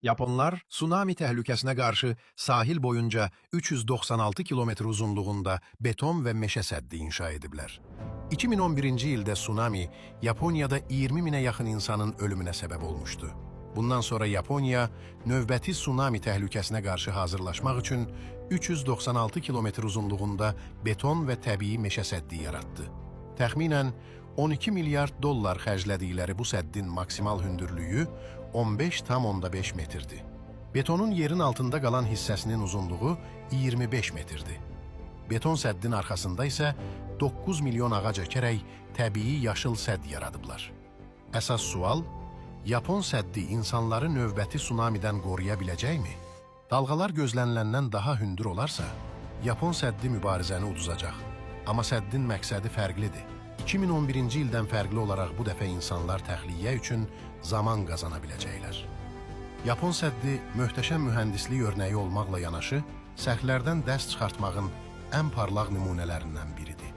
Japonlar, tsunami təhlükəsinə qarşı sahil boyunca 396 kilometr uzunluğunda beton və meşə səddi inşa ediblər. 2011-ci ildə tsunami Yaponiyada 20 minə yaxın insanın ölümünə səbəb olmuşdu. Bundan sonra Yaponiya növbəti tsunami təhlükəsinə qarşı hazırlaşmaq üçün 396 kilometr uzunluğunda beton və təbii meşə səddi yaratdı. Təxminən 12 milyard dollar xərclədikləri bu səddin maksimal hündürlüyü 15,5 metrdir. Betonun yerin altında qalan hissəsinin uzunluğu 25 metrdir. Beton səddin arxasında isə 9 milyon ağac əkərək təbii yaşıl sədd yaradıblar. Əsas sual, Yapon səddi insanları növbəti tsunamidən qoruya biləcəkmi? Dalğalar gözləniləndən daha hündür olarsa, Yapon səddi mübarizəni uduzacaq. Amma səddin məqsədi fərqlidir. 2011-ci ildən fərqli olaraq bu dəfə insanlar təxliyə üçün zaman qazana biləcəklər. Yapon səddi möhtəşəm mühəndislik örnəyi olmaqla yanaşı, səhvlərdən dərs çıxartmağın ən parlaq nümunələrindən biridir.